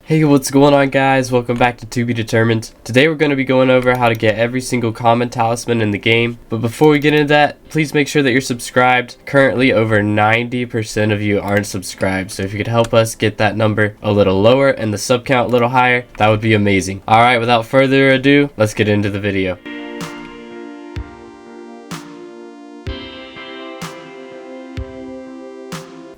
Hey, what's going on, guys? Welcome back to Be Determined. Today we're going to be going over how to get every single common talisman in the game. But before we get into that, please make sure that you're subscribed. Currently, over 90% of you aren't subscribed. So if you could help us get that number a little lower and the sub count a little higher, that would be amazing. Alright, without further ado, let's get into the video.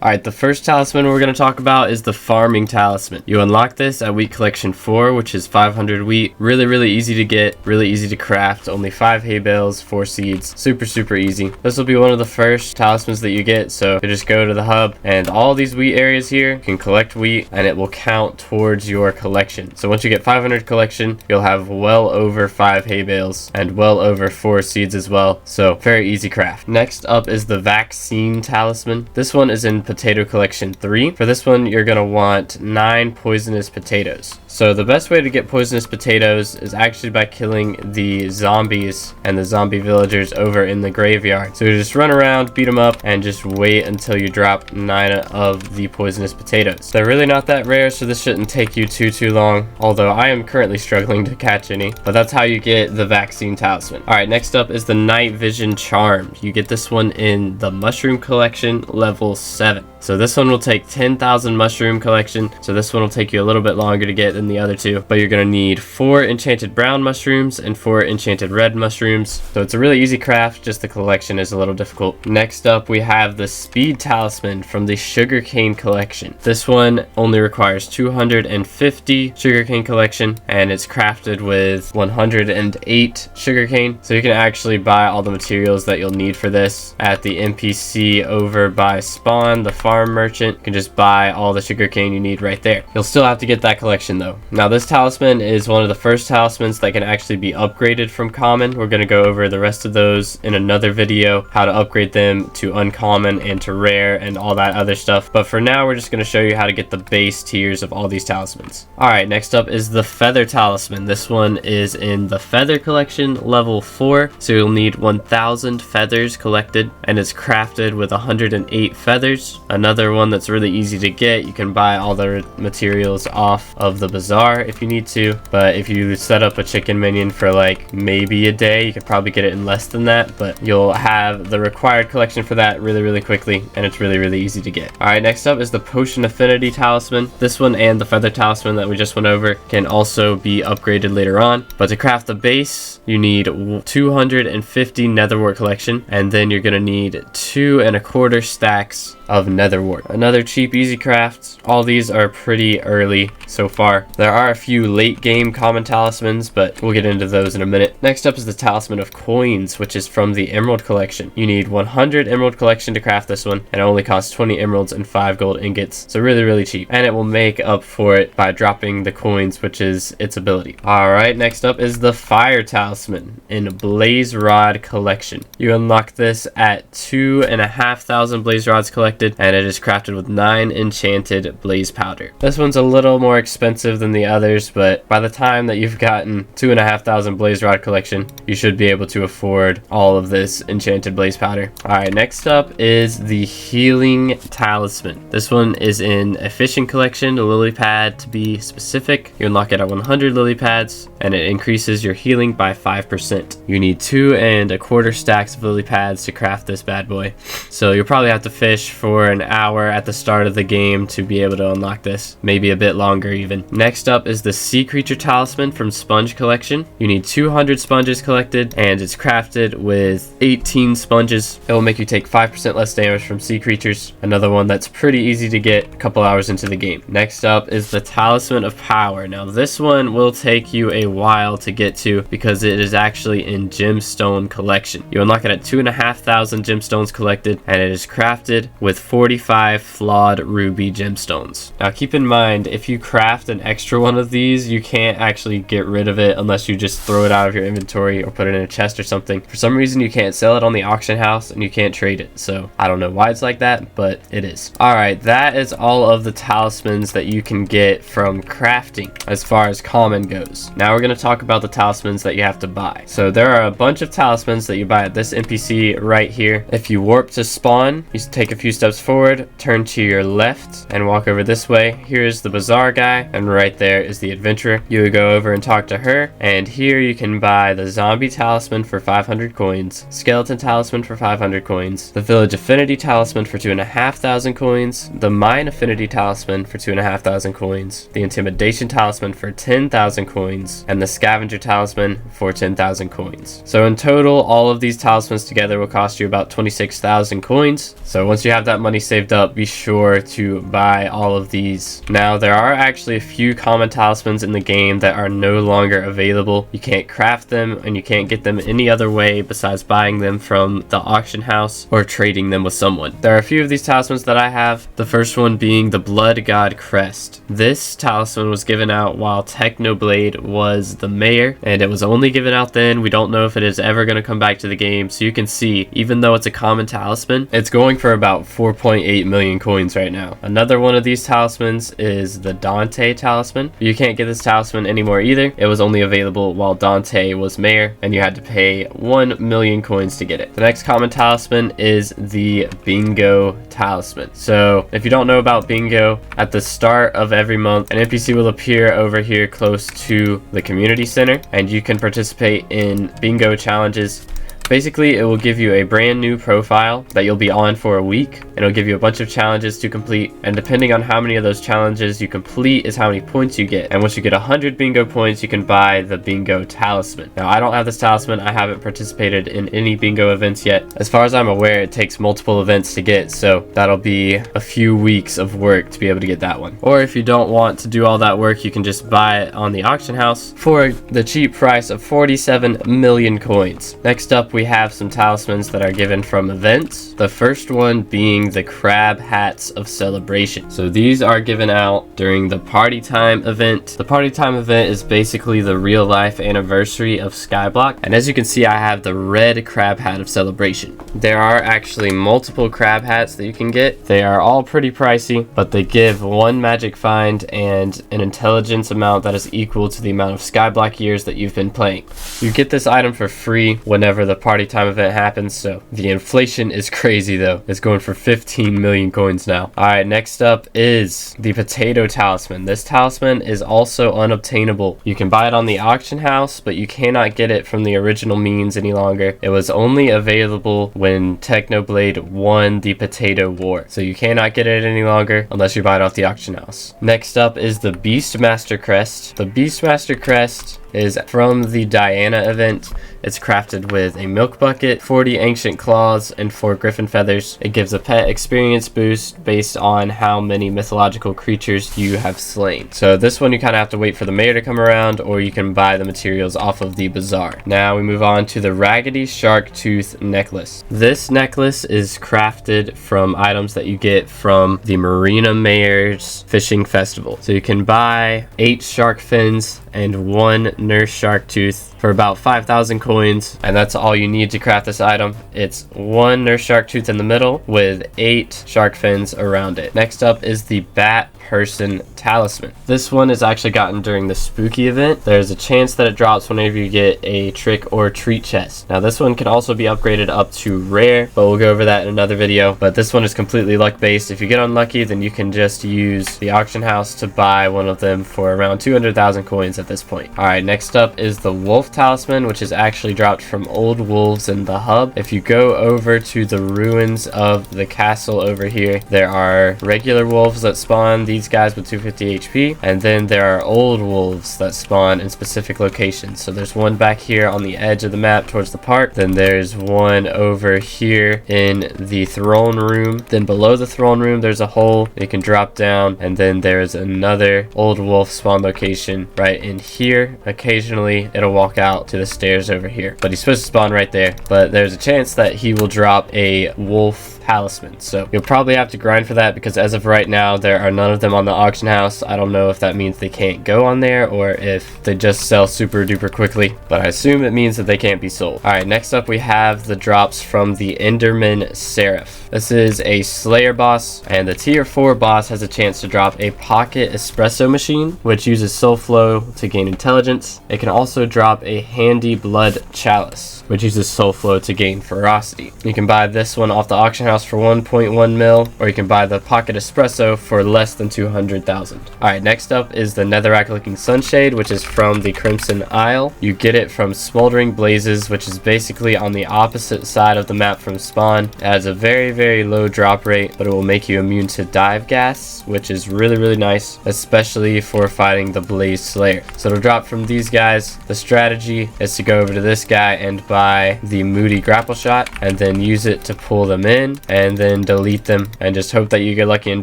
Alright, the first talisman we're going to talk about is the farming talisman. You unlock this at wheat collection 4, which is 500 wheat. Really easy to get, really easy to craft. Only 5 hay bales, 4 seeds. Super easy. This will be one of the first talismans that you get, so you just go to the hub and all these wheat areas here, you can collect wheat and it will count towards your collection. So once you get 500 collection, you'll have well over 5 hay bales and well over 4 seeds as well. So very easy craft. Next up is the vaccine talisman. This one is in potato collection 3. For this one, you're gonna want 9 poisonous potatoes. So the best way to get poisonous potatoes is actually by killing the zombies and the zombie villagers over in the graveyard. So you just run around, beat them up, and just wait until you drop 9 of the poisonous potatoes. They're really not that rare, so this shouldn't take you too long, although I am currently struggling to catch any. But that's how you get the vaccine talisman. Alright, next up is the night vision charm. You get this one in the mushroom collection level 7. So this one will take 10,000 mushroom collection. So this one will take you a little bit longer to get than the other two. But you're going to need 4 enchanted brown mushrooms and 4 enchanted red mushrooms. So it's a really easy craft, just the collection is a little difficult. Next up, we have the speed talisman from the sugarcane collection. This one only requires 250 sugarcane collection and it's crafted with 108 sugarcane. So you can actually buy all the materials that you'll need for this at the NPC over by spawn, the farm merchant. You can just buy all the sugarcane you need right there. You'll still have to get that collection though. Now this talisman is one of the first talismans that can actually be upgraded from common. We're going to go over the rest of those in another video, how to upgrade them to uncommon and to rare and all that other stuff. But for now, we're just going to show you how to get the base tiers of all these talismans. Alright, next up is the feather talisman. This one is in the feather collection level 4. So you'll need 1,000 feathers collected and it's crafted with 108 feathers. Another one that's really easy to get, you can buy all the materials off of the bazaar if you need to, but if you set up a chicken minion for like maybe a day, you could probably get it in less than that, but you'll have the required collection for that really quickly, and it's really easy to get. Alright, next up is the potion affinity talisman. This one and the feather talisman that we just went over can also be upgraded later on, but to craft the base, you need 250 netherwort collection, and then you're gonna need 2¼ stacks of netherwort. Another cheap easy craft. All these are pretty early so far. There are a few late game common talismans, but we'll get into those in a minute. Next up is the Talisman of Coins, which is from the emerald collection. You need 100 emerald collection to craft this one, and it only costs 20 emeralds and 5 gold ingots. So really cheap, and it will make up for it by dropping the coins, which is its ability. Alright, next up is the Fire Talisman in Blaze Rod collection. You unlock this at 2,500 blaze rods collected, and it is crafted with 9 enchanted blaze powder. This one's a little more expensive than the others, but by the time that you've gotten 2,500 blaze rod collection, you should be able to afford all of this enchanted blaze powder. Alright, next up is the healing talisman. This one is in a fishing collection, a lily pad to be specific. You unlock it at 100 lily pads, and it increases your healing by 5%. You need 2¼ stacks of lily pads to craft this bad boy. So you'll probably have to fish for an hour at the start of the game to be able to unlock this, maybe a bit longer even. Next up is the sea creature talisman from sponge collection. You need 200 sponges collected, and it's crafted with 18 sponges. It will make you take 5% less damage from sea creatures. Another one that's pretty easy to get a couple hours into the game. Next up is the Talisman of Power. Now this one will take you a while to get to because it is actually in gemstone collection. You unlock it at 2,500 gemstones collected, and it is crafted with 45 flawed ruby gemstones. Now keep in mind, if you craft an extra one of these, you can't actually get rid of it unless you just throw it out of your inventory or put it in a chest or something. For some reason, you can't sell it on the auction house and you can't trade it. So I don't know why it's like that, but it is. Alright, that is all of the talismans that you can get from crafting as far as common goes. Now we're going to talk about the talismans that you have to buy. So there are a bunch of talismans that you buy at this NPC right here. If you warp to spawn, you take a few steps forward forward, turn to your left, and walk over this way. Here's the bazaar guy, and right there is the adventurer. You would go over and talk to her, and here you can buy the zombie talisman for 500 coins, skeleton talisman for 500 coins, the village affinity talisman for 2,500 coins, the mine affinity talisman for 2,500 coins, the intimidation talisman for 10,000 coins, and the scavenger talisman for 10,000 coins. So in total, all of these talismans together will cost you about 26,000 coins. So once you have that money saved up, be sure to buy all of these. Now, there are actually a few common talismans in the game that are no longer available. You can't craft them, and you can't get them any other way besides buying them from the auction house or trading them with someone. There are a few of these talismans that I have, the first one being the Blood God Crest. This talisman was given out while Technoblade was the mayor, and it was only given out then. We don't know if it is ever going to come back to the game, so you can see, even though it's a common talisman, it's going for about 4.8 million coins right now. Another one of these talismans is the Dante Talisman. You can't get this talisman anymore either. It was only available while Dante was mayor, and you had to pay 1 million coins to get it. The next common talisman is the Bingo Talisman. So if you don't know about Bingo, at the start of every month, an NPC will appear over here close to the community center, and you can participate in bingo challenges. Basically, it will give you a brand new profile that you'll be on for a week, and it'll give you a bunch of challenges to complete, and depending on how many of those challenges you complete is how many points you get. And once you get 100 bingo points, you can buy the Bingo Talisman. Now, I don't have this talisman. I haven't participated in any bingo events yet. As far as I'm aware, it takes multiple events to get, so that'll be a few weeks of work to be able to get that one. Or if you don't want to do all that work, you can just buy it on the auction house for the cheap price of 47 million coins. Next up, we have some talismans that are given from events. The first one being the Crab Hats of Celebration. So these are given out during the Party Time event. The Party Time event is basically the real life anniversary of SkyBlock. And as you can see, I have the red Crab Hat of Celebration. There are actually multiple crab hats that you can get. They are all pretty pricey, but they give 1 magic find and an intelligence amount that is equal to the amount of SkyBlock years that you've been playing. You get this item for free whenever the Party Time event happens, so the inflation is crazy though. It's going for 15 million coins now. Alright, next up is the Potato Talisman. This talisman is also unobtainable. You can buy it on the auction house, but you cannot get it from the original means any longer. It was only available when Technoblade won the Potato War, so you cannot get it any longer unless you buy it off the auction house. Next up is the Beastmaster Crest. The Beastmaster Crest is from the Diana event. It's crafted with a milk bucket, 40 ancient claws, and 4 griffin feathers. It gives a pet experience boost based on how many mythological creatures you have slain. So this one you kind of have to wait for the mayor to come around, or you can buy the materials off of the bazaar. Now we move on to the Raggedy Shark Tooth Necklace. This necklace is crafted from items that you get from the Marina Mayor's Fishing Festival. So you can buy 8 shark fins and 1 nurse shark tooth for about 5,000 coins, and that's all you need to craft this item. It's 1 nurse shark tooth in the middle with 8 shark fins around it. Next up is the Bat Person Talisman. This one is actually gotten during the spooky event. There's a chance that it drops whenever you get a trick or treat chest. Now this one can also be upgraded up to rare, but we'll go over that in another video. But this one is completely luck based. If you get unlucky, then you can just use the auction house to buy one of them for around 200,000 coins at this point. Alright, next up is the Wolf Talisman, which is actually dropped from old wolves in the hub. If you go over to the ruins of the castle over here, there are regular wolves that spawn, these guys with 250 HP, and then there are old wolves that spawn in specific locations. So there's one back here on the edge of the map towards the park, then there's one over here in the throne room, then below the throne room there's a hole you can drop down, and then there's another old wolf spawn location right in here. Occasionally it'll walk out to the stairs over here, but he's supposed to spawn right there, but there's a chance that he will drop a wolf talisman, so you'll probably have to grind for that, because as of right now there are none of them on the auction house. I don't know if that means they can't go on there or if they just sell super duper quickly, but I assume it means that they can't be sold. Alright, next up we have the drops from the Enderman Serif. This is a Slayer boss, and the tier 4 boss has a chance to drop a pocket espresso machine, which uses soul flow to gain intelligence. It can also drop a handy blood chalice, which uses soul flow to gain ferocity. You can buy this one off the auction house house for 1.1 mil, or you can buy the pocket espresso for less than 200,000. Alright, next up is the Netherrack looking Sunshade, which is from the Crimson Isle. You get it from Smoldering Blazes, which is basically on the opposite side of the map from spawn. It has a very low drop rate, but it will make you immune to dive gas, which is really nice, especially for fighting the Blaze Slayer. So it'll drop from these guys. The strategy is to go over to this guy and buy the Moody Grapple Shot, and then use it to pull them in, and then delete them, and just hope that you get lucky and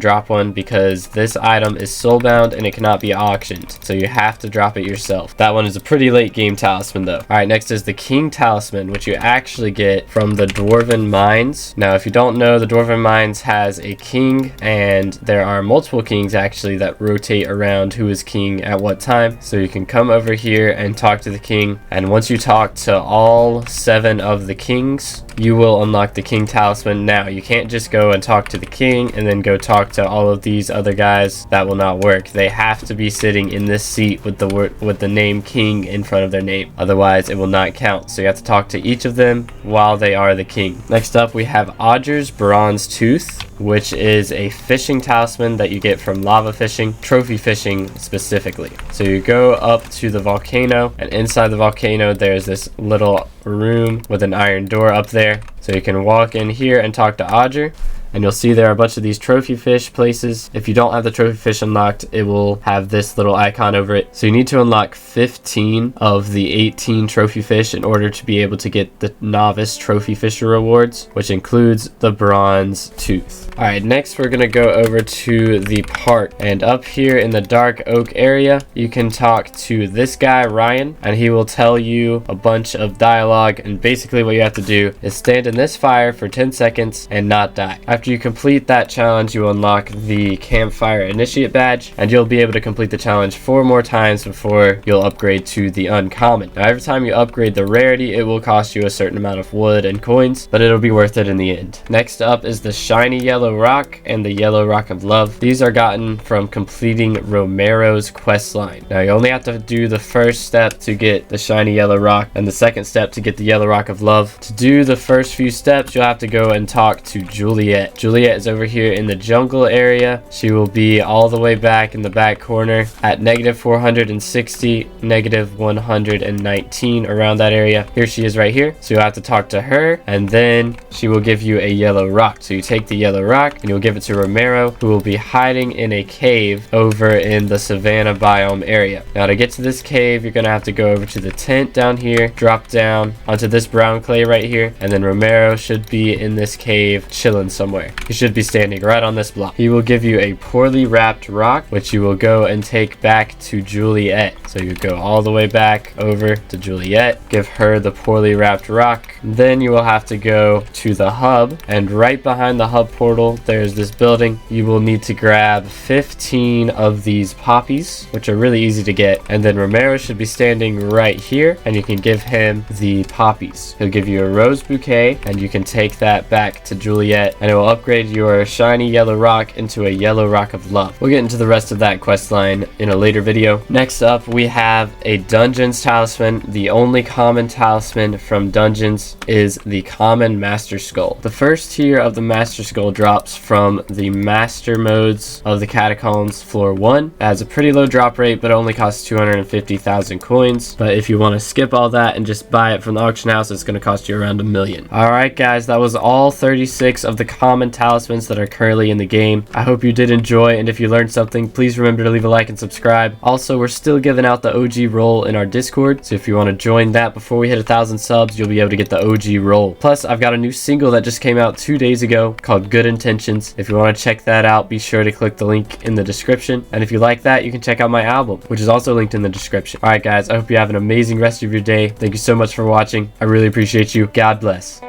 drop one, because this item is soulbound and it cannot be auctioned, so you have to drop it yourself. That one is a pretty late game talisman though. Alright, next is the King Talisman, which you actually get from the Dwarven Mines. Now if you don't know, the Dwarven Mines has a king, and there are multiple kings actually that rotate around who is king at what time. So you can come over here and talk to the king, and once you talk to all 7 of the kings, you will unlock the King Talisman. Now you can't just go and talk to the king and then go talk to all of these other guys. That will not work. They have to be sitting in this seat with the name king in front of their name, otherwise it will not count. So you have to talk to each of them while they are the king. Next up we have Oddgers Bronze Tooth, which is a fishing talisman that you get from lava fishing, trophy fishing specifically. So you go up to the volcano, and inside the volcano there's this little room with an iron door up there. So you can walk in here and talk to Oddger, and you'll see there are a bunch of these trophy fish places. If you don't have the trophy fish unlocked, it will have this little icon over it. So you need to unlock 15 of the 18 trophy fish in order to be able to get the novice trophy fisher rewards, which includes the bronze tooth. Alright, next we're gonna go over to the park, and up here in the dark oak area you can talk to this guy Ryan, and he will tell you a bunch of dialogue, and basically what you have to do is stand in this fire for 10 seconds and not die. After you complete that challenge, you unlock the Campfire Initiate badge, and you'll be able to complete the challenge 4 more times before you'll upgrade to the uncommon. Now every time you upgrade the rarity, it will cost you a certain amount of wood and coins, but it'll be worth it in the end. Next up is the Shiny Yellow Rock and the Yellow Rock of Love. These are gotten from completing Romero's quest line. Now you only have to do the first step to get the Shiny Yellow Rock, and the second step to get the Yellow Rock of Love. To do the first few steps, you'll have to go and talk to Juliet. Juliet is over here in the jungle area. She will be all the way back in the back corner at -460, -119, around that area. Here she is right here. So you'll have to talk to her, and then she will give you a yellow rock. So you take the yellow rock and you'll give it to Romero, who will be hiding in a cave over in the savanna biome area. Now to get to this cave, you're gonna have to go over to the tent down here, drop down onto this brown clay right here, and then Romero should be in this cave chilling somewhere. He should be standing right on this block. He will give you a poorly wrapped rock, which you will go and take back to Juliet. So you go all the way back over to Juliet, give her the poorly wrapped rock. Then you will have to go to the hub, and right behind the hub portal there's this building. You will need to grab 15 of these poppies, which are really easy to get, and then Romero should be standing right here, and you can give him the poppies. He'll give you a rose bouquet, and you can take that back to Juliet, and it will upgrade your shiny yellow rock into a yellow rock of love. We'll get into the rest of that quest line in a later video. Next up we have a Dungeons talisman. The only common talisman from Dungeons is the common Master Skull. The first tier of the Master Skull drops from the Master Modes of the Catacombs floor 1. It has a pretty low drop rate, but it only costs 250,000 coins. But if you want to skip all that and just buy it from the auction house, it's going to cost you around $1 million. Alright guys, that was all 36 of the common talismans that are currently in the game. I hope you did enjoy, and if you learned something, please remember to leave a like and subscribe. Also, we're still giving out the OG roll in our Discord, so if you want to join that before we hit 1,000 subs, you'll be able to get the OG roll. Plus, I've got a new single that just came out 2 days ago called Good Intentions. If you want to check that out, be sure to click the link in the description, and if you like that, you can check out my album, which is also linked in the description. Alright guys, I hope you have an amazing rest of your day. Thank you so much for watching. I really appreciate you. God bless.